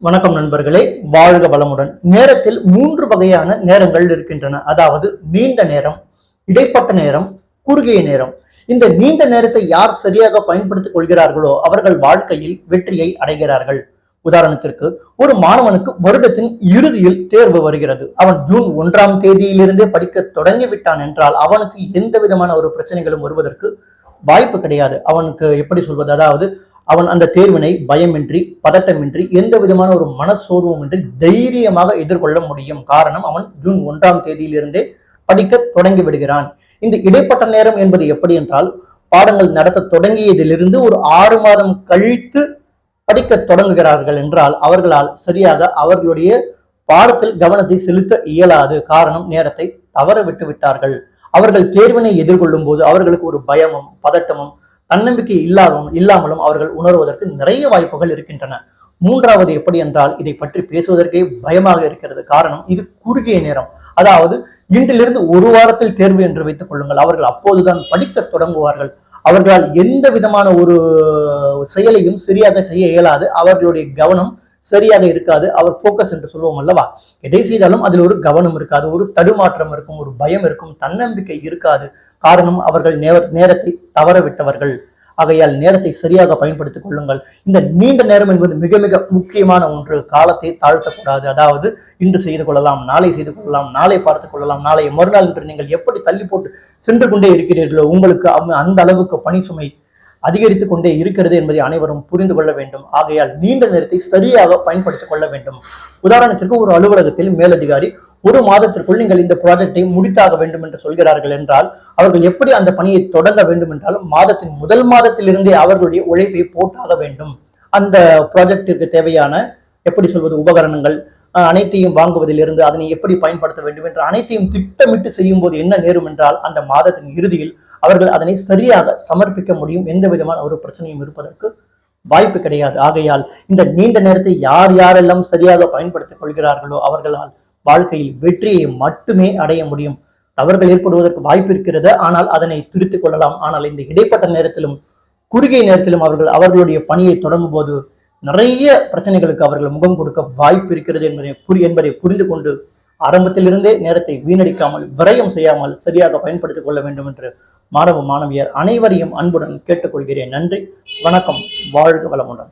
வணக்கம் நண்பர்களே, வாழ்க வளமுடன். நேரத்தில் 3 வகையான நேரங்கள் இருக்கின்றன. அதாவது நீண்ட நேரம், இடைப்பட்ட நேரம், குறுகிய நேரம். இந்த நீண்ட நேரத்தை யார் சரியாக பயன்படுத்திக் கொள்கிறார்களோ அவர்கள் வாழ்க்கையில் வெற்றியை அடைகிறார்கள். உதாரணத்திற்கு, ஒரு மாணவனுக்கு வருடத்தின் இறுதியில் தேர்வு வருகிறது. அவன் ஜூன் 1ஆம் தேதியிலிருந்தே படிக்க தொடங்கிவிட்டான் என்றால் அவனுக்கு எந்த விதமான ஒரு பிரச்சனைகளும் வருவதற்கு வாய்ப்பு கிடையாது. அவனுக்கு எப்படி சொல்வது, அதாவது அவன் அந்த தேர்வினை பயமின்றி, பதட்டமின்றி, எந்த விதமான ஒரு மனசோர்வுமின்றி தைரியமாக எதிர்கொள்ள முடியும். காரணம், அவன் ஜூன் 1ஆம் தேதியிலிருந்தே படிக்க தொடங்கி விடுகிறான். இந்த இடைப்பட்ட நேரம் என்பது எப்படி என்றால், பாடங்கள் நடத்த தொடங்கியதிலிருந்து ஒரு 6 மாதம் கழித்து படிக்க தொடங்குகிறார்கள் என்றால் அவர்களால் சரியாக அவர்களுடைய பாடத்தில் கவனத்தை செலுத்த இயலாது. காரணம், நேரத்தை தவற விட்டு விட்டார்கள். அவர்கள் தேர்வினை எதிர்கொள்ளும் போது அவர்களுக்கு ஒரு பயமும் பதட்டமும் தன்னம்பிக்கை இல்லாமலும் அவர்கள் உணர்வதற்கு நிறைய வாய்ப்புகள் இருக்கின்றன. மூன்றாவது எப்படி என்றால், இதை பற்றி பேசுவதற்கே பயமாக இருக்கிறது. காரணம், இது குறுகிய நேரம். அதாவது இன்றிலிருந்து ஒரு வாரத்தில் தேர்வு என்று வைத்துக் கொள்ளுங்கள். அவர்கள் அப்போதுதான் படிக்க தொடங்குவார்கள். அவர்களால் எந்த விதமான ஒரு செயலையும் சரியாக செய்ய இயலாது. அவர்களுடைய கவனம் சரியாக இருக்காது. அவர் போக்கஸ் என்று சொல்லுவோம் அல்லவா, எதை செய்தாலும் அதில் ஒரு கவனம் இருக்காது, ஒரு தடுமாற்றம் இருக்கும், ஒரு பயம் இருக்கும், தன்னம்பிக்கை இருக்காது. காரணம், அவர்கள் நேரத்தை தவற விட்டவர்கள். ஆகையால் நேரத்தை சரியாக பயன்படுத்திக் கொள்ளுங்கள். இந்த நீண்ட நேரம் என்பது மிக மிக முக்கியமான ஒன்று. காலத்தை தாழ்த்தக்கூடாது. அதாவது இன்று செய்து கொள்ளலாம், நாளை செய்து கொள்ளலாம், நாளை பார்த்துக் கொள்ளலாம், நாளை மறுநாள் என்று நீங்கள் எப்படி தள்ளி போட்டு சென்று கொண்டே இருக்கிறீர்களோ உங்களுக்கு அந்த அளவுக்கு பணி சுமை அதிகரித்துக் கொண்டே இருக்கிறது என்பதை அனைவரும் புரிந்து கொள்ள வேண்டும். ஆகையால் நீண்ட நேரத்தை சரியாக பயன்படுத்திக் கொள்ள வேண்டும். உதாரணத்திற்கு, ஒரு அலுவலகத்தில் மேலதிகாரி ஒரு மாதத்திற்குள் நீங்கள் இந்த ப்ராஜெக்டை முடித்தாக வேண்டும் என்று சொல்கிறார்கள் என்றால் அவர்கள் எப்படி அந்த பணியை தொடங்க வேண்டும் என்றாலும் மாதத்தின் முதல் மாதத்திலிருந்தே அவர்களுடைய உழைப்பை போட்டாக வேண்டும். அந்த ப்ராஜெக்டிற்கு தேவையான எப்படி சொல்வது உபகரணங்கள் அனைத்தையும் வாங்குவதிலிருந்து அதனை எப்படி பயன்படுத்த வேண்டும் என்று அனைத்தையும் திட்டமிட்டு செய்யும் போது என்ன நேரும் என்றால் அந்த மாதத்தின் இறுதியில் அவர்கள் அதனை சரியாக சமர்ப்பிக்க முடியும். எந்த விதமான ஒரு பிரச்சனையும் இருப்பதற்கு வாய்ப்பு கிடையாது. ஆகையால் இந்த நீண்ட நேரத்தை யார் யாரெல்லாம் சரியாக பயன்படுத்திக் கொள்கிறார்களோ அவர்களால் வாழ்க்கையில் வெற்றியை மட்டுமே அடைய முடியும். தவறுகள் ஏற்படுவதற்கு வாய்ப்பு இருக்கிறது, ஆனால் அதனை திருத்திக் கொள்ளலாம். ஆனால் இந்த இடைப்பட்ட நேரத்திலும் குறுகிய நேரத்திலும் அவர்களுடைய பணியை தொடங்கும் போது நிறைய பிரச்சனைகளுக்கு அவர்கள் முகம் கொடுக்க வாய்ப்பு இருக்கிறது என்பதை புரிந்து கொண்டு ஆரம்பத்திலிருந்தே நேரத்தை வீணடிக்காமல், விரயம் செய்யாமல் சரியாக பயன்படுத்திக் கொள்ள வேண்டும் என்று மாணவ மாணவியர் அனைவரையும் அன்புடன் கேட்டுக்கொள்கிறேன். நன்றி, வணக்கம், வாழ்க வளமுடன்.